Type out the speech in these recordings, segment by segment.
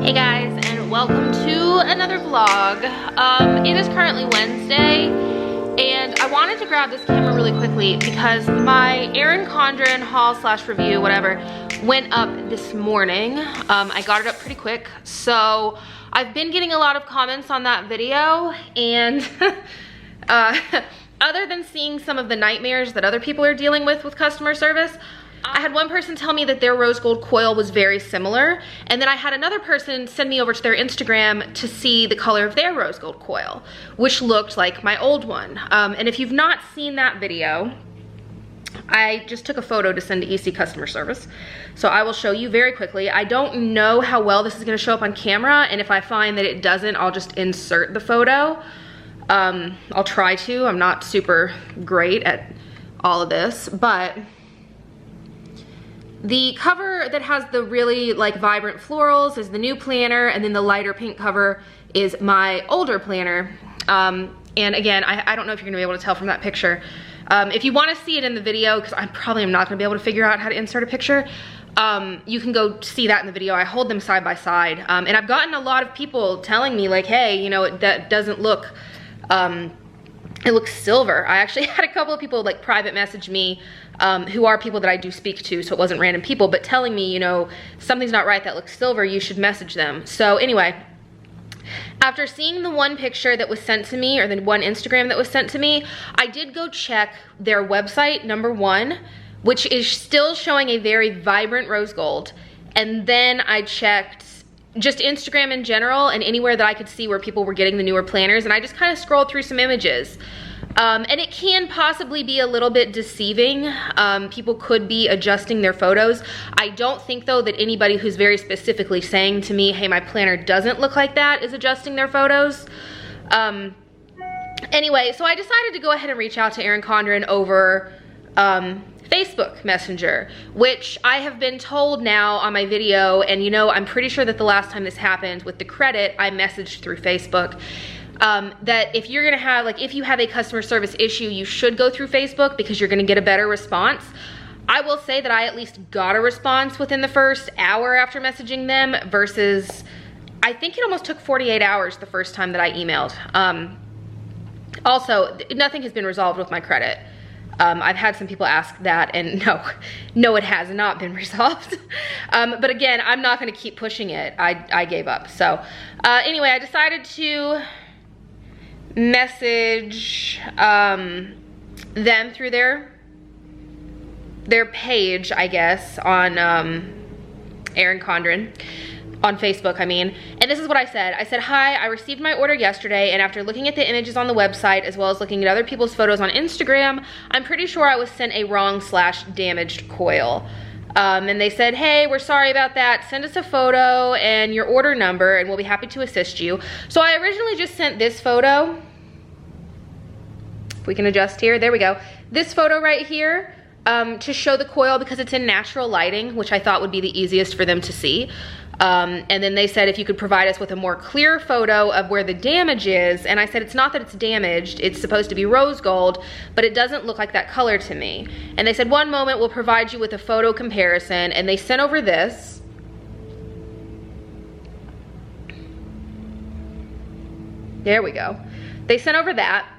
Hey guys, and welcome to another vlog. It is currently Wednesday, and I wanted to grab this camera really quickly because my Erin Condren haul slash review, whatever, went up this morning. I got it up pretty quick, so I've been getting a lot of comments on that video, and other than seeing some of the nightmares that other people are dealing with customer service, I had one person tell me that their rose gold coil was very similar, and then I had another person send me over to their Instagram to see the color of their rose gold coil, which looked like my old one. And if you've not seen that video, I just took a photo to send to EC customer service, so I will show you very quickly. I don't know how well this is going to show up on camera, and if I find that it doesn't, I'll just insert the photo. I'll try to. I'm not super great at all of this, but the cover that has the really like vibrant florals is the new planner, and then the lighter pink cover is my older planner. And again, I don't know if you're gonna be able to tell from that picture. If you wanna see it in the video, because I probably am not gonna be able to figure out how to insert a picture, you can go see that in the video. I hold them side by side. And I've gotten a lot of people telling me like, hey, you know, that doesn't look, it looks silver. I actually had a couple of people like private message me who are people that I do speak to, so it wasn't random people, but telling me, you know, something's not right, that looks silver, you should message them. So anyway, after seeing the one picture that was sent to me, or the one Instagram that was sent to me, I did go check their website, number one, which is still showing a very vibrant rose gold. And then I checked just Instagram in general and anywhere that I could see where people were getting the newer planners, and I just kind of scrolled through some images. And it can possibly be a little bit deceiving. People could be adjusting their photos. I don't think though that anybody who's very specifically saying to me, hey, my planner doesn't look like that, is adjusting their photos. Anyway, so I decided to go ahead and reach out to Erin Condren over Facebook Messenger, which I have been told now on my video, and you know, I'm pretty sure that the last time this happened with the credit, I messaged through Facebook. That if you're gonna have, like, if you have a customer service issue, you should go through Facebook because you're gonna get a better response. I will say that I at least got a response within the first hour after messaging them, versus I think it almost took 48 hours the first time that I emailed. Also, nothing has been resolved with my credit. I've had some people ask that, and no, it has not been resolved. But again, I'm not gonna keep pushing it. I gave up. So anyway, I decided to message them through their page, I guess, on Erin Condren, on Facebook, I mean. And this is what I said. I said, hi, I received my order yesterday, and after looking at the images on the website as well as looking at other people's photos on Instagram, I'm pretty sure I was sent a wrong / damaged coil. And they said, hey, we're sorry about that. Send us a photo and your order number, and we'll be happy to assist you. So I originally just sent this photo. If we can adjust here, there we go. This photo right here, to show the coil because it's in natural lighting, which I thought would be the easiest for them to see. And then they said if you could provide us with a more clear photo of where the damage is, and I said it's not that it's damaged, it's supposed to be rose gold, but it doesn't look like that color to me. And they said, one moment, we'll provide you with a photo comparison, and they sent over this. There we go. They sent over that.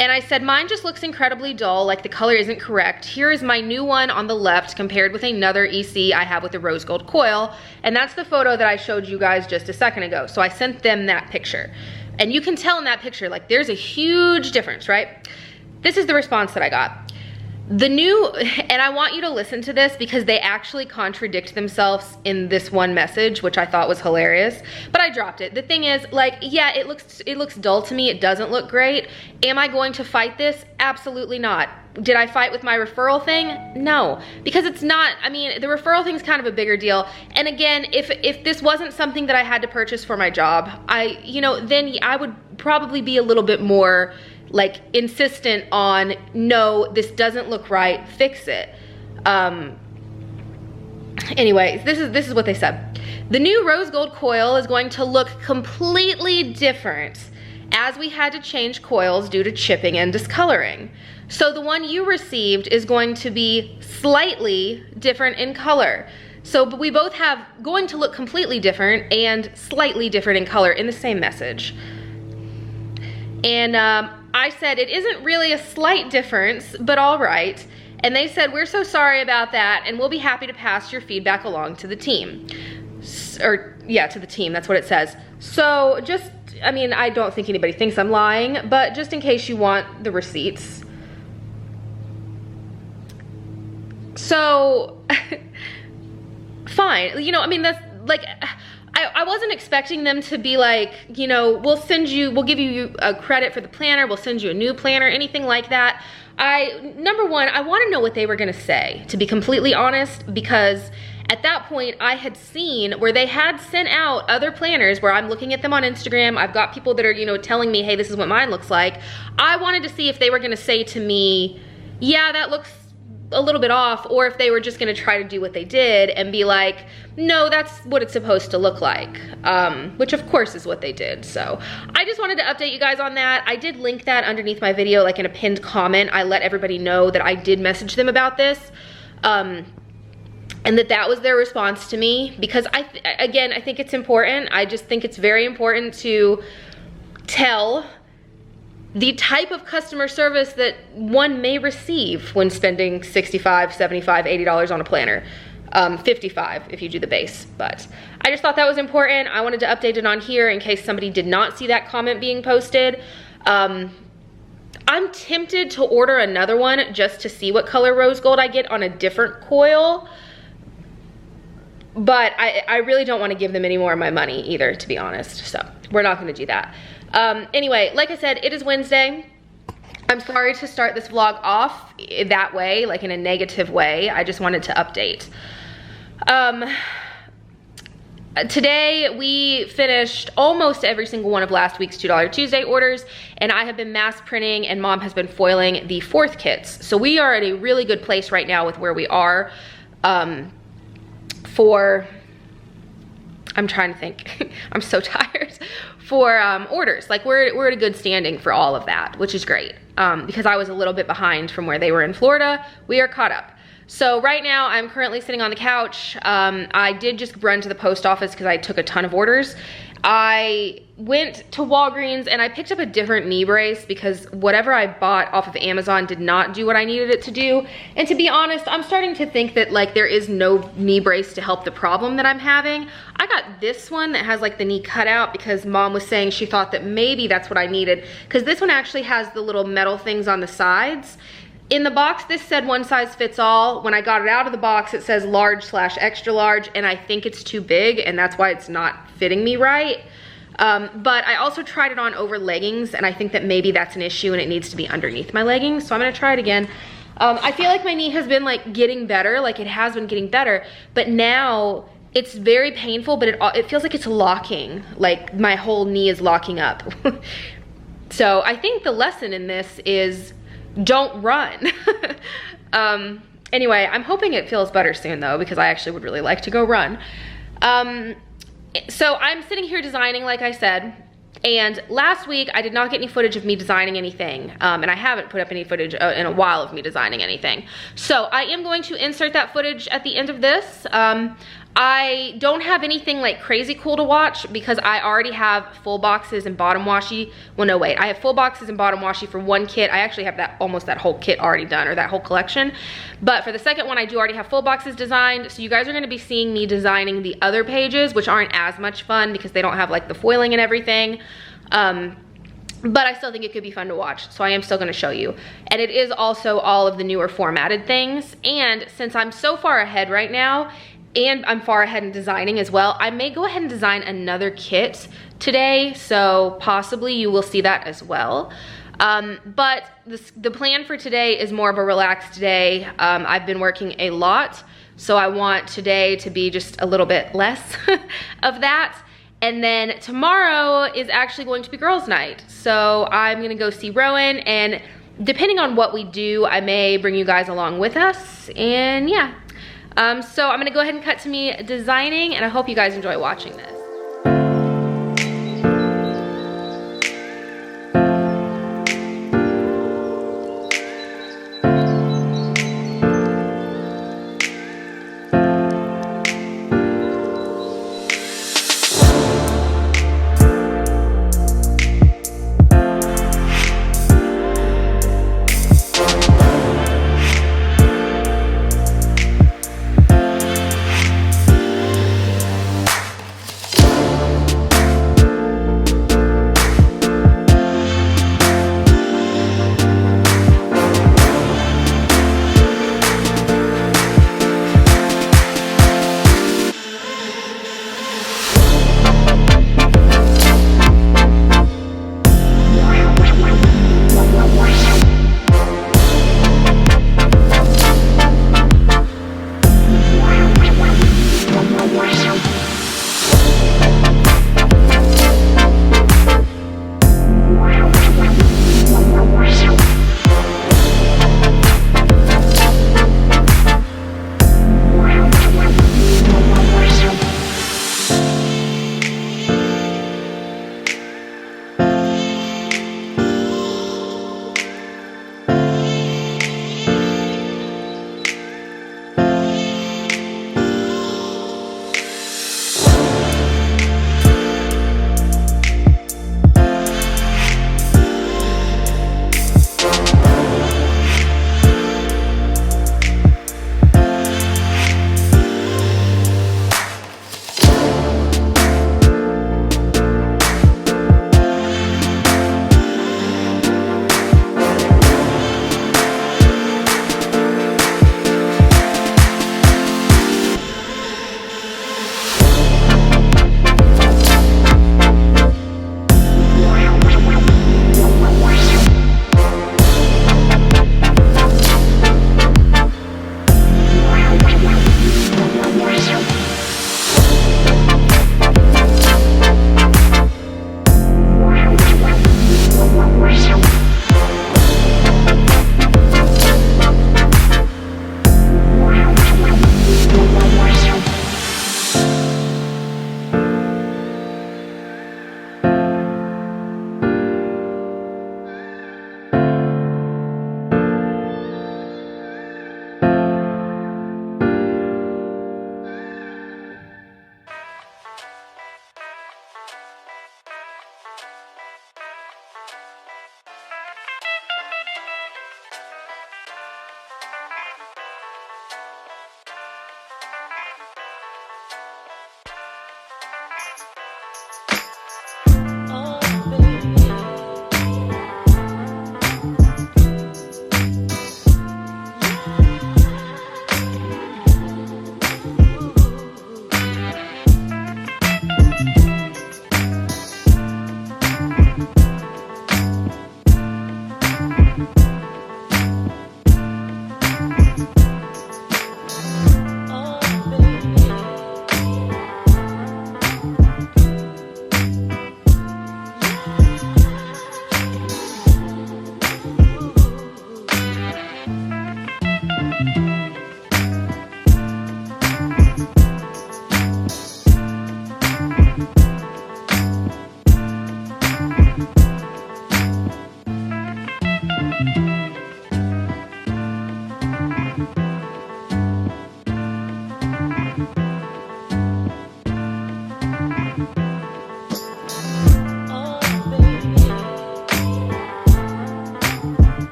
And I said, mine just looks incredibly dull, like the color isn't correct. Here is my new one on the left compared with another EC I have with the rose gold coil. And that's the photo that I showed you guys just a second ago. So I sent them that picture. And you can tell in that picture, like, there's a huge difference, right? This is the response that I got. The new, and I want you to listen to this because they actually contradict themselves in this one message, which I thought was hilarious, but I dropped it. The thing is, like, yeah, it looks dull to me. It doesn't look great. Am I going to fight this? Absolutely not. Did I fight with my referral thing? No, because it's not, I mean, the referral thing is kind of a bigger deal. And again, if this wasn't something that I had to purchase for my job, then I would probably be a little bit more like insistent on, no, this doesn't look right, fix it. Anyway, this is what they said. The new rose gold coil is going to look completely different as we had to change coils due to chipping and discoloring. So the one you received is going to be slightly different in color. So we both have going to look completely different and slightly different in color in the same message. And I said, it isn't really a slight difference, but all right. And they said, we're so sorry about that, and we'll be happy to pass your feedback along to the team. To the team, that's what it says. So just, I mean, I don't think anybody thinks I'm lying, but just in case you want the receipts. So, fine. You know, I mean, that's like, I wasn't expecting them to be like, you know, we'll give you a credit for the planner, we'll send you a new planner, anything like that. Number one, I want to know what they were going to say, to be completely honest, because at that point I had seen where they had sent out other planners where I'm looking at them on Instagram. I've got people that are, you know, telling me, hey, this is what mine looks like. I wanted to see if they were going to say to me, yeah, that looks a little bit off, or if they were just going to try to do what they did and be like, no, that's what it's supposed to look like, which of course is what they did. So I just wanted to update you guys on that. I did link that underneath my video, like in a pinned comment. I let everybody know that I did message them about this, and that was their response to me, because again, I think it's important. I just think it's very important to tell the type of customer service that one may receive when spending $65, $75, $80 on a planner. $55 if you do the base, but I just thought that was important. I wanted to update it on here in case somebody did not see that comment being posted. I'm tempted to order another one just to see what color rose gold I get on a different coil, but I really don't want to give them any more of my money either, to be honest, so we're not going to do that. Anyway, like I said, it is Wednesday. I'm sorry to start this vlog off that way, like in a negative way. I just wanted to update. Today we finished almost every single one of last week's $2 Tuesday orders, and I have been mass printing and Mom has been foiling the 4th kits. So we are at a really good place right now with where we are I'm trying to think, I'm so tired, for orders. Like we're at a good standing for all of that, which is great, because I was a little bit behind from where they were in Florida. We are caught up. So right now I'm currently sitting on the couch. I did just run to the post office because I took a ton of orders. I went to Walgreens and I picked up a different knee brace because whatever I bought off of Amazon did not do what I needed it to do. And to be honest, I'm starting to think that like there is no knee brace to help the problem that I'm having. I got this one that has like the knee cutout because Mom was saying she thought that maybe that's what I needed, because this one actually has the little metal things on the sides. In the box, this said one size fits all. When I got it out of the box, it says large/extra large, and I think it's too big, and that's why it's not fitting me right. But I also tried it on over leggings, and I think that maybe that's an issue and it needs to be underneath my leggings, so I'm gonna try it again. I feel like my knee has been like getting better, like it has been getting better, but now it's very painful, but it feels like it's locking, like my whole knee is locking up. So I think the lesson in this is don't run. Anyway, I'm hoping it feels better soon though, because I actually would really like to go run. So I'm sitting here designing, like I said, and last week I did not get any footage of me designing anything, and I haven't put up any footage in a while of me designing anything. So I am going to insert that footage at the end of this. I don't have anything like crazy cool to watch because I already have full boxes and bottom washi. Well, no, wait, I have full boxes and bottom washi for one kit. I actually have almost that whole kit already done, or that whole collection. But for the second one, I do already have full boxes designed. So you guys are gonna be seeing me designing the other pages, which aren't as much fun because they don't have like the foiling and everything. But I still think it could be fun to watch, so I am still gonna show you. And it is also all of the newer formatted things. And since I'm so far ahead right now, and I'm far ahead in designing as well, I may go ahead and design another kit today, so possibly you will see that as well. But the plan for today is more of a relaxed day. I've been working a lot, so I want today to be just a little bit less of that. And then tomorrow is actually going to be girls' night. So I'm gonna go see Rowan, and depending on what we do, I may bring you guys along with us, and yeah. So I'm gonna go ahead and cut to me designing, and I hope you guys enjoy watching this.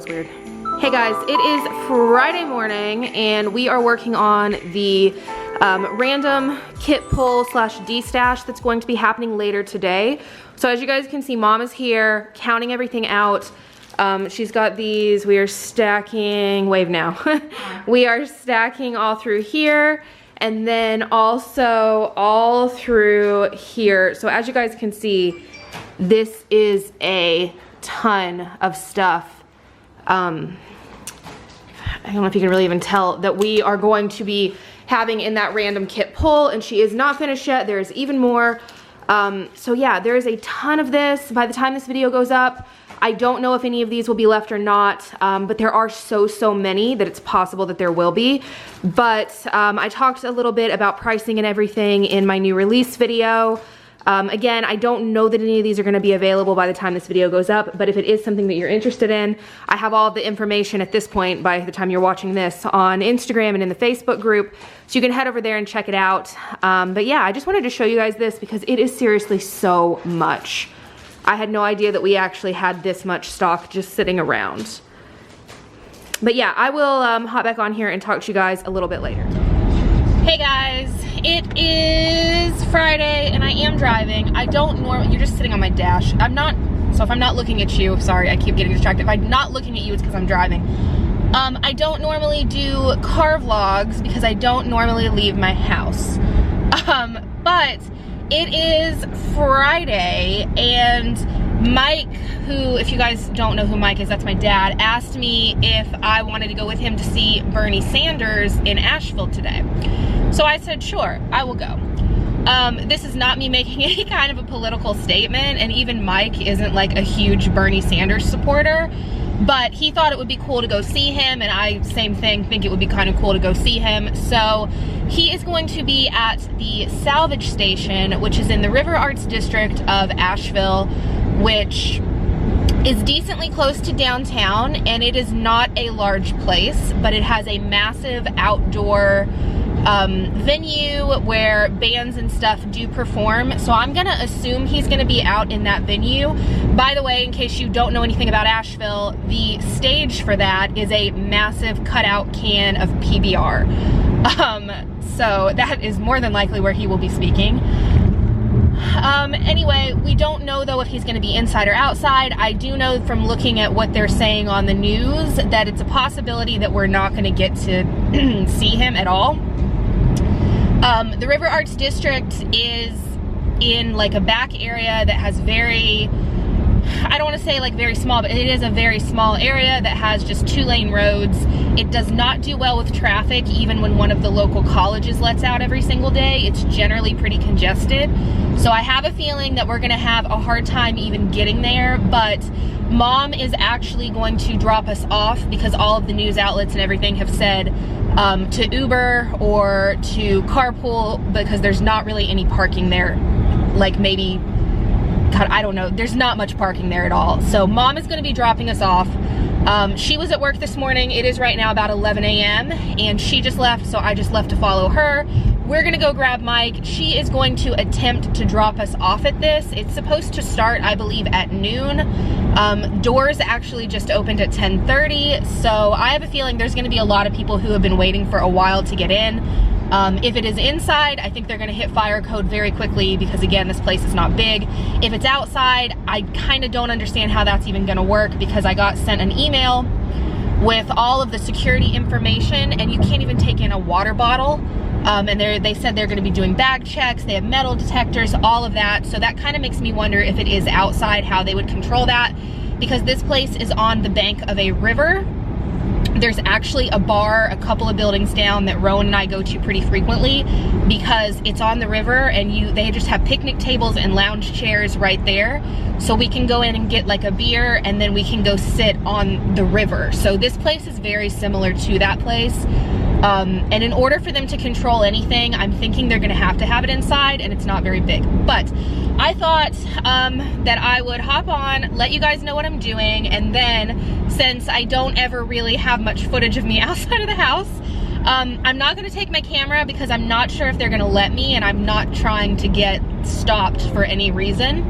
was weird. Hey guys, it is Friday morning and we are working on the random kit pull slash de-stash that's going to be happening later today. So as you guys can see, Mom is here counting everything out. She's got these, we are stacking, wave now. We are stacking all through here and then also all through here. So as you guys can see, this is a ton of stuff. I don't know if you can really even tell that we are going to be having in that random kit pull, and she is not finished yet. There's even more. So yeah, there is a ton of this. By the time this video goes up, I don't know if any of these will be left or not, but there are so many that it's possible that there will be. But I talked a little bit about pricing and everything in my new release video. Again, I don't know that any of these are gonna be available by the time this video goes up, but if it is something that you're interested in, I have all of the information at this point by the time you're watching this on Instagram and in the Facebook group, so you can head over there and check it out. But yeah, I just wanted to show you guys this because it is seriously so much. I had no idea that we actually had this much stock just sitting around. But yeah, I will hop back on here and talk to you guys a little bit later. Hey guys, it is Friday and I am driving. I don't normally, you're just sitting on my dash. I'm not, so if I'm not looking at you, sorry, I keep getting distracted. If I'm not looking at you, it's because I'm driving. I don't normally do car vlogs because I don't normally leave my house. But it is Friday and Mike, who, if you guys don't know who Mike is, that's my dad, asked me if I wanted to go with him to see Bernie Sanders in Asheville today. So I said, sure, I will go. This is not me making any kind of a political statement, and even Mike isn't like a huge Bernie Sanders supporter, but he thought it would be cool to go see him, and I, same thing, think it would be kind of cool to go see him. So he is going to be at the salvage station, which is in the River Arts District of Asheville, which is decently close to downtown, and it is not a large place, but it has a massive outdoor venue where bands and stuff do perform. So I'm gonna assume he's gonna be out in that venue. By the way, in case you don't know anything about Asheville, the stage for that is a massive cutout can of PBR. So that is more than likely where he will be speaking. Anyway, we don't know though if he's going to be inside or outside. I do know from looking at what they're saying on the news that it's a possibility that we're not going to get to see him at all. The River Arts District is in like a back area that has very, I don't want to say like very small, but it is a very small area that has just 2-lane roads. It does not do well with traffic, even when one of the local colleges lets out every single day. It's generally pretty congested. So I have a feeling that we're gonna have a hard time even getting there, but Mom is actually going to drop us off because all of the news outlets and everything have said to Uber or to carpool because there's not really any parking there. Like maybe, God, I don't know, there's not much parking there at all. So Mom is gonna be dropping us off. She was at work this morning. It is right now about 11 a.m. and she just left, so I just left to follow her. We're gonna go grab Mike. She is going to attempt to drop us off at this. It's supposed to start, I believe, at noon. Doors actually just opened at 10:30, so I have a feeling there's gonna be a lot of people who have been waiting for a while to get in. If it is inside, I think they're gonna hit fire code very quickly because again, this place is not big. If it's outside, I kind of don't understand how that's even gonna work because I got sent an email with all of the security information and you can't even take in a water bottle. And they said they're gonna be doing bag checks, they have metal detectors, all of that. So that kind of makes me wonder if it is outside, how they would control that, because this place is on the bank of a river. There's actually a bar a couple of buildings down that Rowan and I go to pretty frequently because it's on the river and they just have picnic tables and lounge chairs right there. So we can go in and get like a beer and then we can go sit on the river. So this place is very similar to that place. And in order for them to control anything, I'm thinking they're gonna have to have it inside and it's not very big. But I thought that I would hop on, let you guys know what I'm doing, and then since I don't ever really have much footage of me outside of the house, I'm not gonna take my camera because I'm not sure if they're gonna let me and I'm not trying to get stopped for any reason.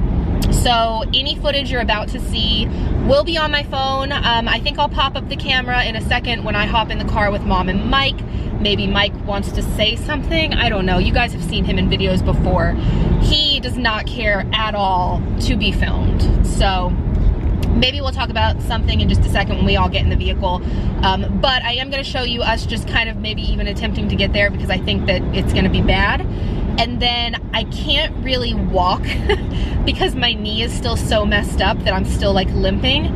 So any footage you're about to see will be on my phone. I think I'll pop up the camera in a second when I hop in the car with Mom and Mike. Maybe Mike wants to say something. I don't know. You guys have seen him in videos before. He does not care at all to be filmed. So maybe we'll talk about something in just a second when we all get in the vehicle. But I am going to show you us just kind of maybe even attempting to get there, because I think that it's going to be bad. And then I can't really walk because my knee is still so messed up that I'm still like limping.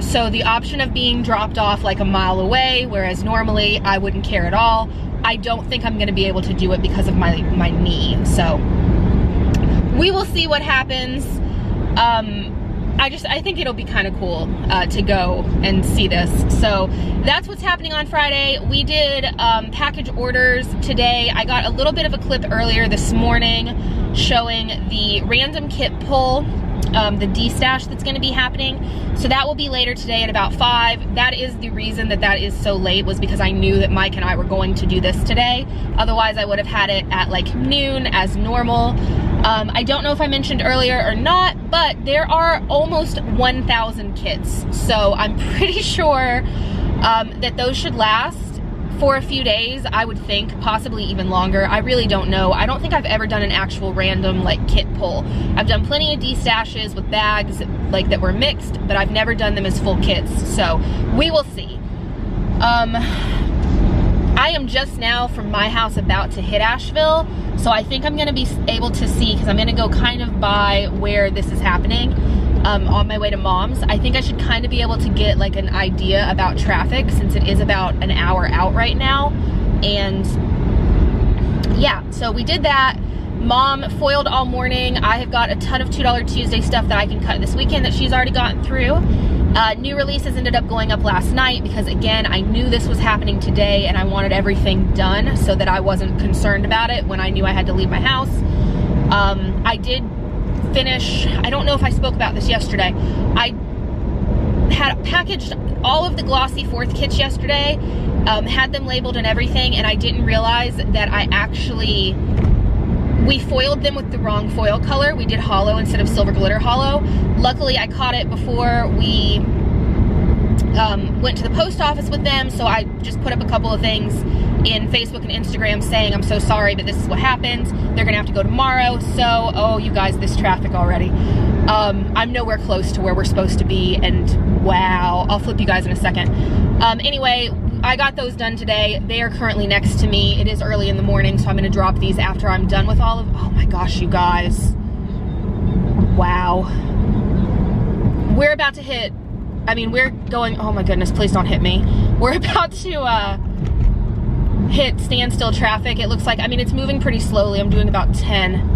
So the option of being dropped off like a mile away, whereas normally I wouldn't care at all, I don't think I'm gonna be able to do it because of my knee. So we will see what happens. I think it'll be kind of cool to go and see this. So that's what's happening on Friday. We did package orders today. I got a little bit of a clip earlier this morning showing the random kit pull, the D-stash that's going to be happening. So that will be later today at about 5. That is the reason that that is so late, was because I knew that Mike and I were going to do this today. Otherwise I would have had it at like noon as normal. I don't know if I mentioned earlier or not, but there are almost 1,000 kits. So I'm pretty sure that those should last for a few days, I would think, possibly even longer. I really don't know. I don't think I've ever done an actual random like kit pull. I've done plenty of D-stashes with bags like that were mixed, but I've never done them as full kits. So we will see. I am just now from my house about to hit Asheville, so I think I'm gonna be able to see, because I'm gonna go kind of by where this is happening on my way to Mom's. I think I should kind of be able to get like an idea about traffic, since it is about an hour out right now. And yeah, so we did that. Mom foiled all morning. I have got a ton of $2 Tuesday stuff that I can cut this weekend that she's already gotten through. New releases ended up going up last night because, again, I knew this was happening today and I wanted everything done so that I wasn't concerned about it when I knew I had to leave my house. I did finish, I don't know if I spoke about this yesterday, I had packaged all of the glossy 4th kits yesterday, had them labeled and everything, and I didn't realize that we foiled them with the wrong foil color. We did hollow instead of silver glitter hollow. Luckily, I caught it before we went to the post office with them, so I just put up a couple of things in Facebook and Instagram saying, I'm so sorry, but this is what happens. They're gonna have to go tomorrow. So, oh, you guys, this traffic already. I'm nowhere close to where we're supposed to be, and wow, I'll flip you guys in a second. Anyway, I got those done today. They are currently next to me. It is early in the morning, so I'm gonna drop these after I'm done with all of, oh my gosh, you guys. Wow. We're about to hit, we're going, oh my goodness, please don't hit me. We're about to hit standstill traffic. It looks like, it's moving pretty slowly. I'm doing about 10.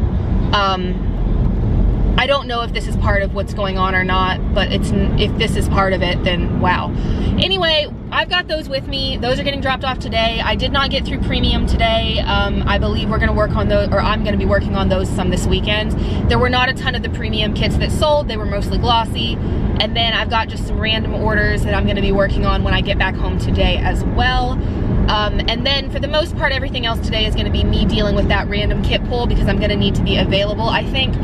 I don't know if this is part of what's going on or not, but if this is part of it, then wow. Anyway, I've got those with me. Those are getting dropped off today. I did not get through premium today. I believe we're gonna work on those, or I'm gonna be working on those some this weekend. There were not a ton of the premium kits that sold. They were mostly glossy. And then I've got just some random orders that I'm gonna be working on when I get back home today as well. And then for the most part, everything else today is gonna be me dealing with that random kit pull, because I'm gonna need to be available. I think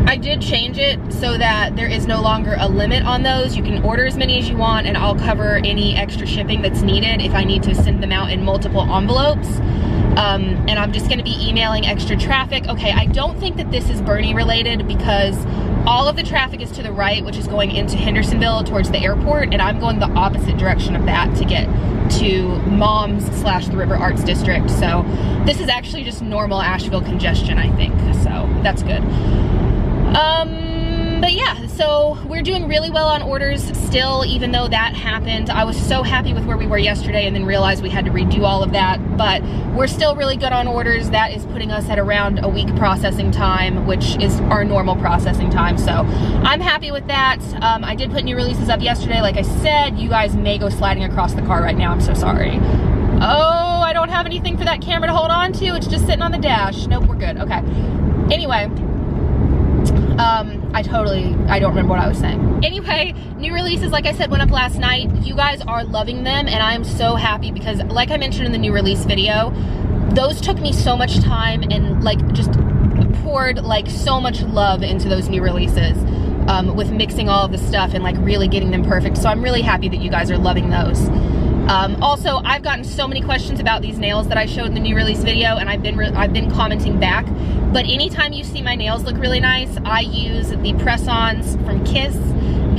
I did change it so that there is no longer a limit on those. You can order as many as you want, and I'll cover any extra shipping that's needed if I need to send them out in multiple envelopes. And I'm just gonna be emailing extra traffic. Okay, I don't think that this is Bernie related, because all of the traffic is to the right, which is going into Hendersonville towards the airport, and I'm going the opposite direction of that to get to Mom's / the River Arts District. So this is actually just normal Asheville congestion, I think. So that's good. But yeah, so we're doing really well on orders still, even though that happened. I was so happy with where we were yesterday and then realized we had to redo all of that, but we're still really good on orders. That is putting us at around a week processing time, which is our normal processing time. So I'm happy with that. I did put new releases up yesterday. Like I said, you guys may go sliding across the car right now. I'm so sorry. Oh, I don't have anything for that camera to hold on to. It's just sitting on the dash. Nope, we're good. Okay. Anyway, I don't remember what I was saying. Anyway, new releases, like I said, went up last night. You guys are loving them, and I am so happy because, like I mentioned in the new release video, those took me so much time and like just poured like so much love into those new releases with mixing all of the stuff and like really getting them perfect. So I'm really happy that you guys are loving those. Also, I've gotten so many questions about these nails that I showed in the new release video, and I've been commenting back. But anytime you see my nails look really nice, I use the press-ons from Kiss,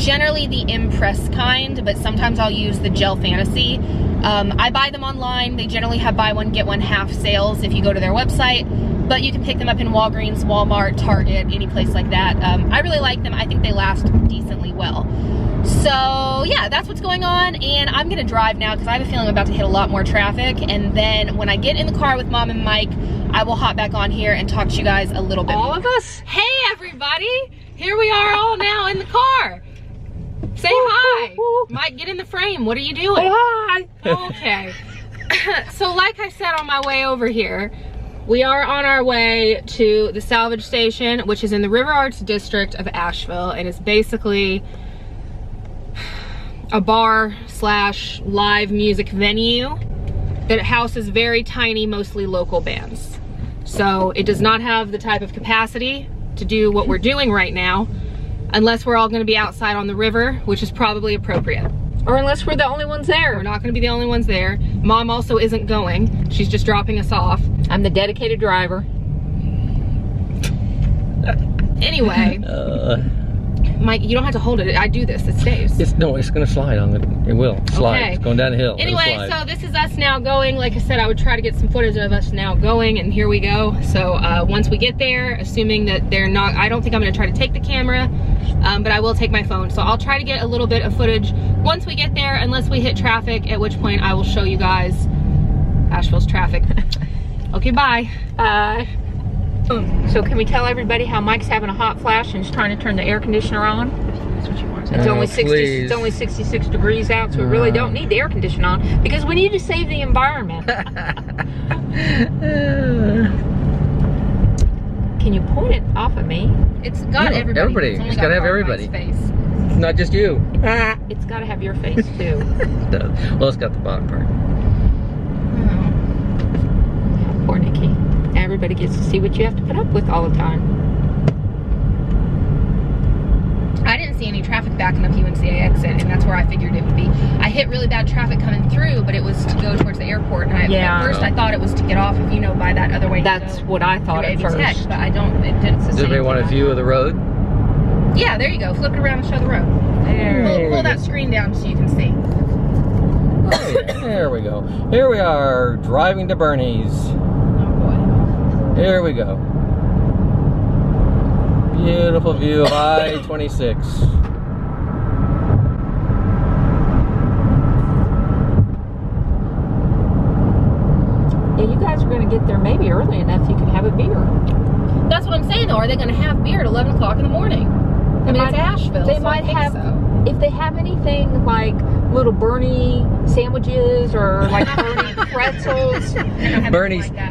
generally the Impress kind, but sometimes I'll use the Gel Fantasy. I buy them online. They generally have buy one, get one half sales if you go to their website, but you can pick them up in Walgreens, Walmart, Target, any place like that. I really like them. I think they last decently well. So yeah, that's what's going on, and I'm gonna drive now because I have a feeling I'm about to hit a lot more traffic, and then when I get in the car with Mom and Mike, I will hop back on here and talk to you guys a little bit All more. of us? Hey everybody, here we are all now in the car. Say hi. Mike, get in the frame. What are you doing? Hi. Okay. So like I said on my way over here, we are on our way to the salvage station, which is in the River Arts district of Asheville, and it's basically a bar slash live music venue that houses very tiny, mostly local bands. So it does not have the type of capacity to do what we're doing right now, unless we're all gonna be outside on the river, which is probably appropriate. Or unless we're the only ones there. We're not gonna be the only ones there. Mom also isn't going. She's just dropping us off. I'm the dedicated driver. Anyway, Mike, you don't have to hold it. I do this, it stays. No, it's gonna slide on it. It will slide. Okay. It's going down the hill. Anyway, so this is us now going. Like I said, I would try to get some footage of us now going, and here we go. So once we get there, assuming that they're not, I don't think I'm gonna try to take the camera, but I will take my phone. So I'll try to get a little bit of footage once we get there, unless we hit traffic, at which point I will show you guys Asheville's traffic. Okay, bye. Bye. So can we tell everybody how Mike's having a hot flash and is trying to turn the air conditioner on? That's what you want. It's only please. it's only 66 degrees out, so we really don't need the air conditioner on because we need to save the environment. Can you point it off of me? It's got everybody. Everybody. It's only It's got gotta have Mike's everybody. face. Not just you. It's got to have your face too. It does. Well, it's got the bottom part. Poor Nikki. Everybody gets to see what you have to put up with all the time. I didn't see any traffic backing up UNCA exit, and that's where I figured it would be. I hit really bad traffic coming through, but it was to go towards the airport, and at first I thought it was to get off of, you know, by that other way. That's what I thought at first. Tech, but I don't, it didn't say. Does everybody want a view of the road? Yeah, there you go. Flip it around and show the road. Pull that screen down so you can see. Oh, there we go. Here we are, driving to Bernie's. Here we go. Beautiful view of I-26. Yeah, you guys are going to get there maybe early enough you can have a beer. That's what I'm saying though. Are they going to have beer at 11 o'clock in the morning? I mean, it's Asheville. They so might I think have, so. if they have anything like little Bernie sandwiches or like Bernie pretzels.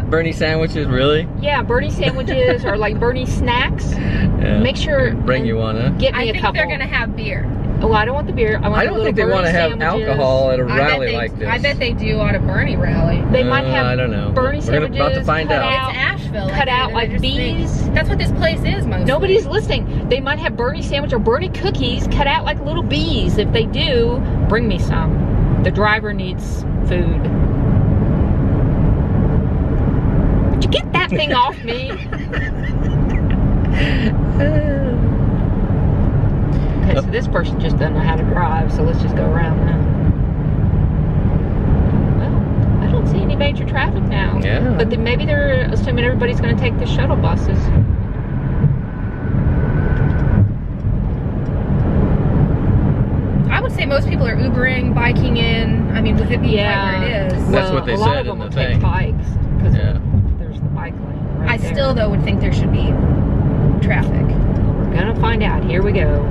Bernie sandwiches, really? Yeah, Bernie sandwiches or like Bernie snacks. Yeah. Make sure. Bring you one, huh? Get me I a think couple. they're going to have beer. Oh, I don't want the beer. I don't think they want to have alcohol at a rally like this. I bet they do on a Bernie rally. They might have I don't know. Bernie We're sandwiches. about to find out. It's Asheville. Cut out like bees. That's what this place is mostly. Nobody's listening. They might have Bernie sandwich or Bernie cookies cut out like little bees. If they do, bring me some. The driver needs food. Would you get that thing off me? Okay, so this person just doesn't know how to drive, so let's just go around now. Well, I don't see any major traffic now. Yeah. But then maybe they're assuming everybody's going to take the shuttle buses. I would say most people are Ubering, biking in. I mean, with it being right where it is. That's what they a lot said of them in the will thing. take bikes because Yeah. there's the bike lane right I there. still, though, would think there should be traffic. We're going to find out. Here we go.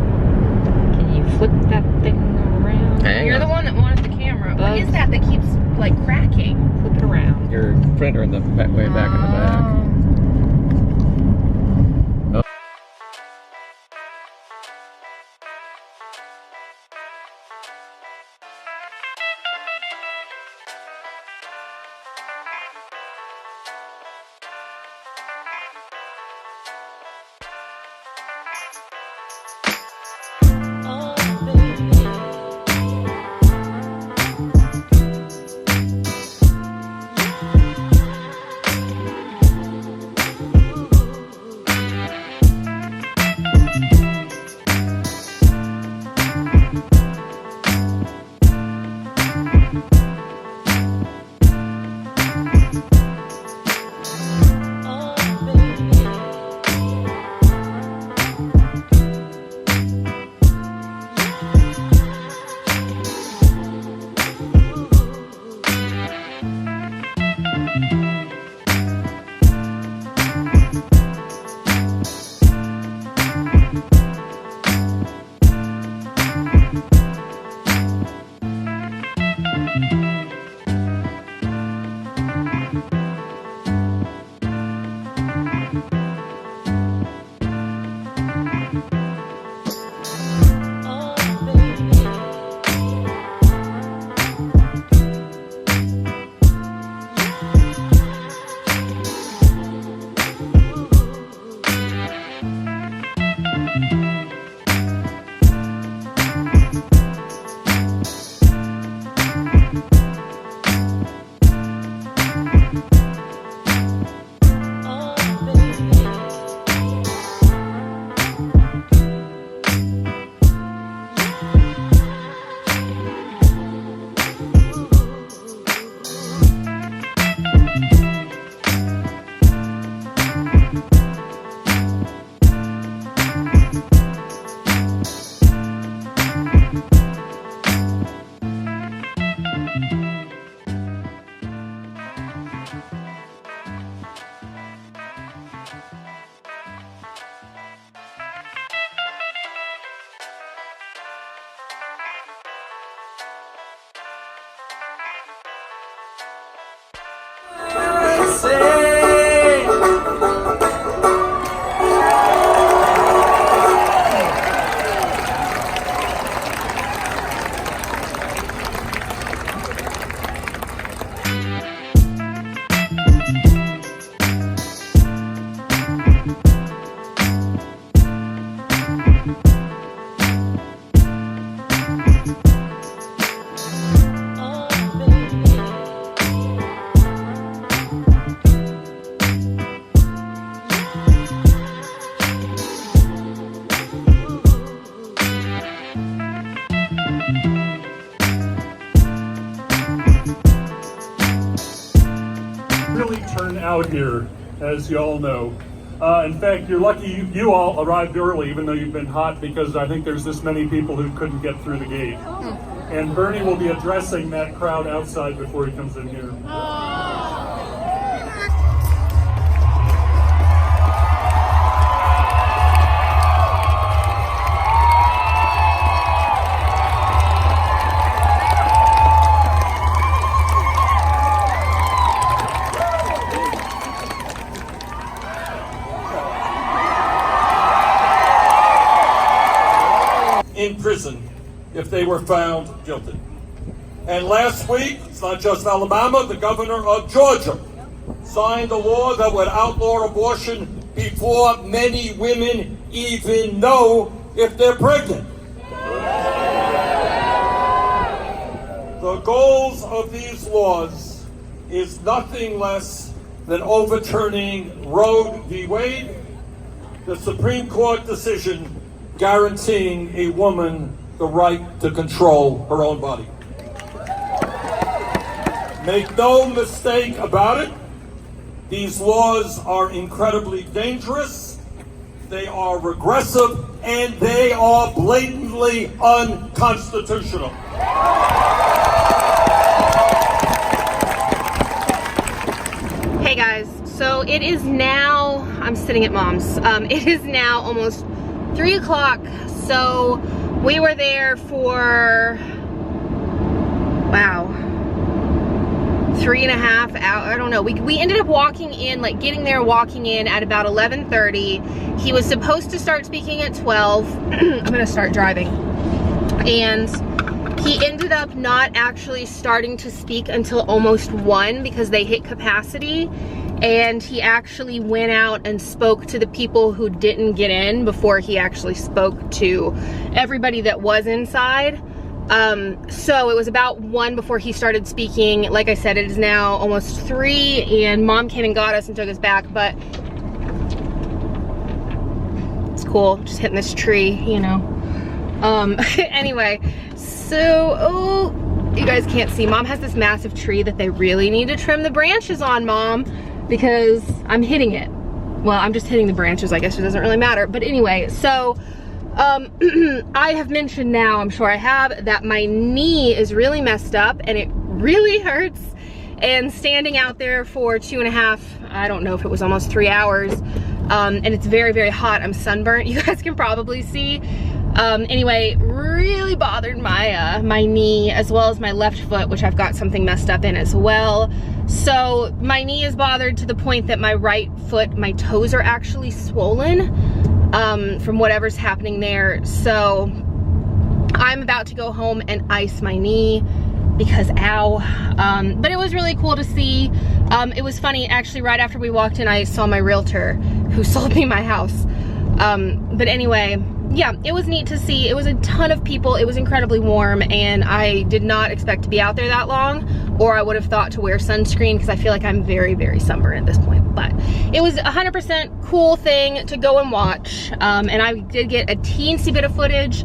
Can you flip that thing around? Hang You're on. the one that wanted the camera. What is that keeps, like, cracking? Flip it around. Your printer in the back, way back in the back. crowd here, as you all know. In fact, you're lucky you all arrived early, even though you've been hot, because I think there's this many people who couldn't get through the gate. And Bernie will be addressing that crowd outside before he comes in here. In prison if they were found guilty. And last week, it's not just Alabama, the governor of Georgia signed a law that would outlaw abortion before many women even know if they're pregnant. The goals of these laws is nothing less than overturning Roe v. Wade, the Supreme Court decision guaranteeing a woman the right to control her own body. Make no mistake about it, these laws are incredibly dangerous, they are regressive, and they are blatantly unconstitutional. Hey guys, so it is now, I'm sitting at mom's, it is now almost 3 o'clock, so we were there for, wow, 3.5 hours, I don't know. We ended up walking in, like getting there, walking in at about 11:30. He was supposed to start speaking at 12. I'm gonna start driving. And he ended up not actually starting to speak until almost 1 because they hit capacity. And he actually went out and spoke to the people who didn't get in before he actually spoke to everybody that was inside. So it was about 1 before he started speaking. Like I said, it is now almost 3 and mom came and got us and took us back, but it's cool, just hitting this tree, you know. Anyway, so, oh, you guys can't see. Mom has this massive tree that they really need to trim the branches on, Mom, because I'm hitting it. Well, I'm just hitting the branches, I guess it doesn't really matter. But anyway, so I have mentioned now, I'm sure I have, that my knee is really messed up and it really hurts. And standing out there for 2.5, I don't know if it was almost 3 hours, and it's very, very hot. I'm sunburnt, you guys can probably see. Anyway, really bothered my my knee as well as my left foot, which I've got something messed up in as well. So my knee is bothered to the point that my right foot, my toes are actually swollen from whatever's happening there. So I'm about to go home and ice my knee because ow. But it was really cool to see. It was funny, actually, right after we walked in, I saw my realtor who sold me my house. But anyway, yeah, it was neat to see. It was a ton of people. It was incredibly warm and I did not expect to be out there that long, or I would have thought to wear sunscreen because I feel like I'm very, very sunburned at this point. But it was 100% cool thing to go and watch. And I did get a teensy bit of footage,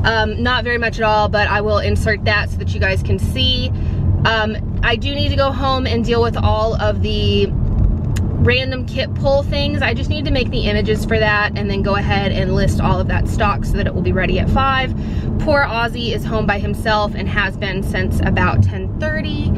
not very much at all, but I will insert that so that you guys can see. I do need to go home and deal with all of the random kit pull things. I just need to make the images for that and then go ahead and list all of that stock so that it will be ready at 5. Poor Ozzy is home by himself and has been since about 10:30.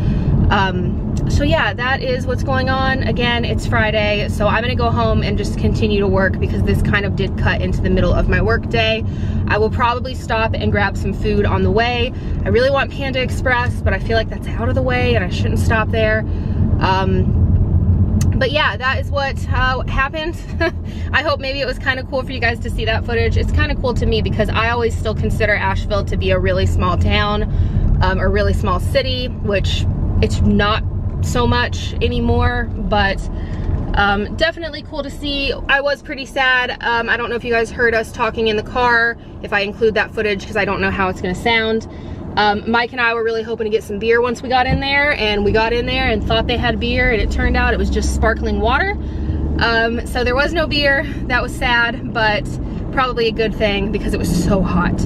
So yeah, that is what's going on. Again, it's Friday, so I'm gonna go home and just continue to work because this kind of did cut into the middle of my work day. I will probably stop and grab some food on the way. I really want Panda Express, but I feel like that's out of the way and I shouldn't stop there. But yeah, that is what happened. I hope maybe it was kind of cool for you guys to see that footage. It's kind of cool to me because I always still consider Asheville to be a really small town, a really small city, which it's not so much anymore, but definitely cool to see. I was pretty sad. I don't know if you guys heard us talking in the car, if I include that footage, because I don't know how it's gonna sound. Mike and I were really hoping to get some beer once we got in there, and we got in there and thought they had beer, and it turned out it was just sparkling water. So there was no beer. That was sad, but probably a good thing because it was so hot.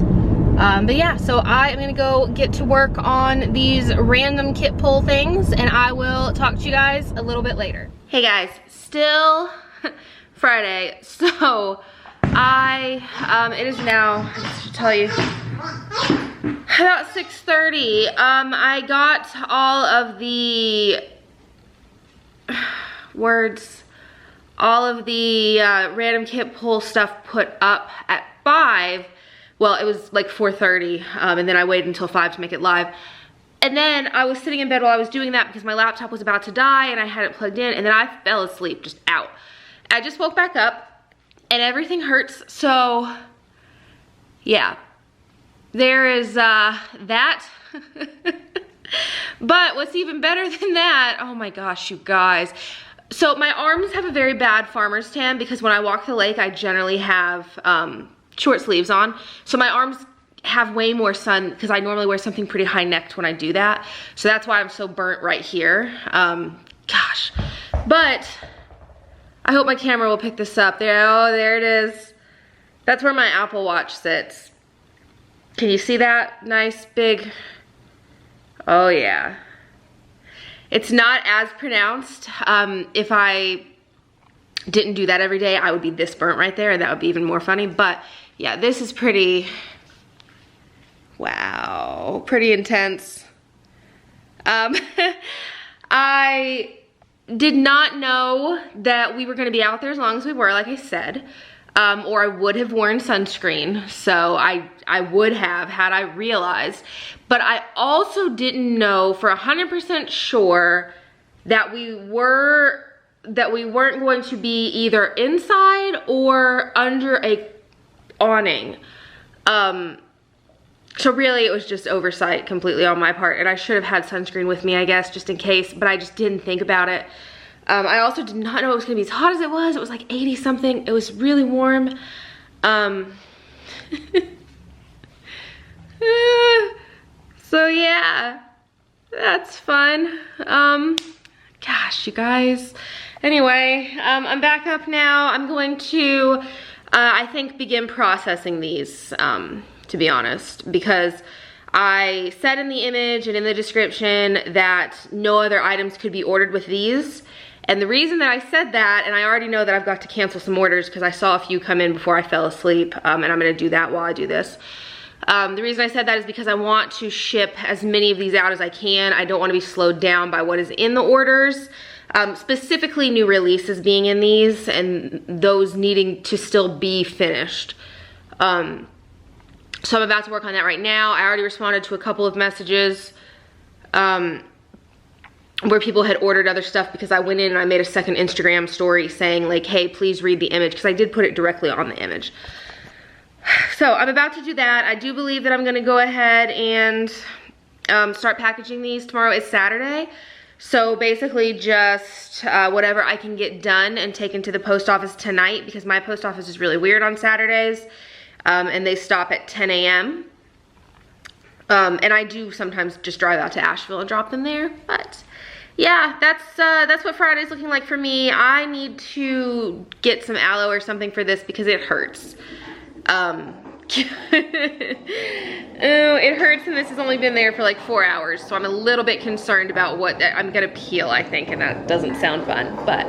But yeah, so I am gonna go get to work on these random kit pull things, and I will talk to you guys a little bit later. Hey guys, still Friday. So it is now, I should tell you, about 6:30. I got all of the random kit pull stuff put up at 5. Well, it was like 4:30, and then I waited until 5 to make it live. And then I was sitting in bed while I was doing that because my laptop was about to die and I had it plugged in, and then I fell asleep, just out. I just woke back up and everything hurts, so yeah. There is that. But what's even better than that, oh my gosh, you guys. So my arms have a very bad farmer's tan because when I walk the lake, I generally have short sleeves on. So my arms have way more sun because I normally wear something pretty high necked when I do that. So that's why I'm so burnt right here. Gosh, but I hope my camera will pick this up. There, oh, there it is. That's where my Apple Watch sits. Can you see that? Nice big, oh yeah. It's not as pronounced. If I didn't do that every day, I would be this burnt right there, and that would be even more funny. But yeah, this is pretty, wow, pretty intense. I did not know that we were gonna be out there as long as we were, like I said, or I would have worn sunscreen. So I would have, had I realized. But I also didn't know for 100% sure that we weren't going to be either inside or under a awning. So really it was just oversight completely on my part, and I should have had sunscreen with me, I guess, just in case, but I just didn't think about it. I also did not know it was gonna be as hot as it was. It was like 80 something. It was really warm. So yeah, that's fun. Gosh, you guys. Anyway, I'm back up now. I'm going to, I think, begin processing these, to be honest, because I said in the image and in the description that no other items could be ordered with these. And the reason that I said that, and I already know that I've got to cancel some orders because I saw a few come in before I fell asleep, and I'm gonna do that while I do this. The reason I said that is because I want to ship as many of these out as I can. I don't want to be slowed down by what is in the orders. Specifically new releases being in these and those needing to still be finished. So I'm about to work on that right now. I already responded to a couple of messages where people had ordered other stuff because I went in and I made a second Instagram story saying like, hey, please read the image, because I did put it directly on the image. So I'm about to do that. I do believe that I'm gonna go ahead and start packaging these. Tomorrow is Saturday. So basically just whatever I can get done and taken to the post office tonight, because my post office is really weird on Saturdays. And they stop at 10 a.m. And I do sometimes just drive out to Asheville and drop them there. But yeah, that's what Friday's looking like for me. I need to get some aloe or something for this because it hurts. It hurts, and this has only been there for like 4 hours, so I'm a little bit concerned about what I'm gonna peel, I think, and that doesn't sound fun. But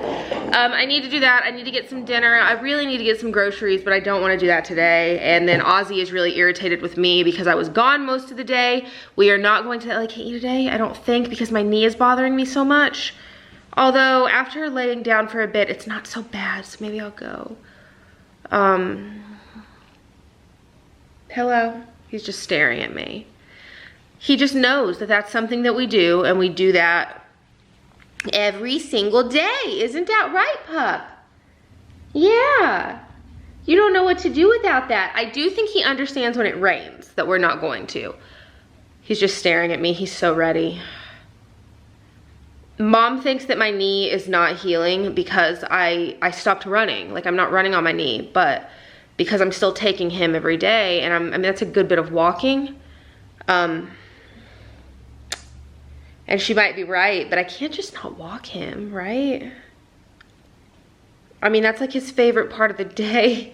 I need to do that. I need to get some dinner. I really need to get some groceries, but I don't want to do that today. And then Ozzy is really irritated with me because I was gone most of the day. We are not going to LAKE today, I don't think, because my knee is bothering me so much. Although after laying down for a bit, it's not so bad, so maybe I'll go. Hello? He's just staring at me. He just knows that that's something that we do, and we do that every single day. Isn't that right, pup? Yeah. You don't know what to do without that. I do think he understands when it rains that we're not going to. He's just staring at me. He's so ready. Mom thinks that my knee is not healing because I stopped running. Like, I'm not running on my knee, but because I'm still taking him every day, and I mean, that's a good bit of walking. And she might be right, but I can't just not walk him, right? I mean, that's like his favorite part of the day.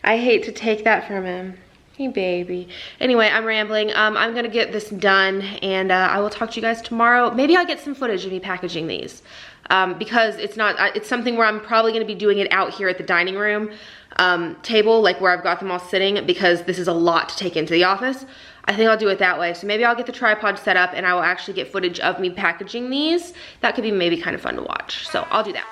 I hate to take that from him. Hey, baby. Anyway, I'm rambling. I'm gonna get this done, and I will talk to you guys tomorrow. Maybe I'll get some footage of me packaging these, because it's something where I'm probably gonna be doing it out here at the dining room table, like where I've got them all sitting, because this is a lot to take into the office. I think I'll do it that way. So maybe I'll get the tripod set up and I will actually get footage of me packaging these. That could be maybe kind of fun to watch. So I'll do that.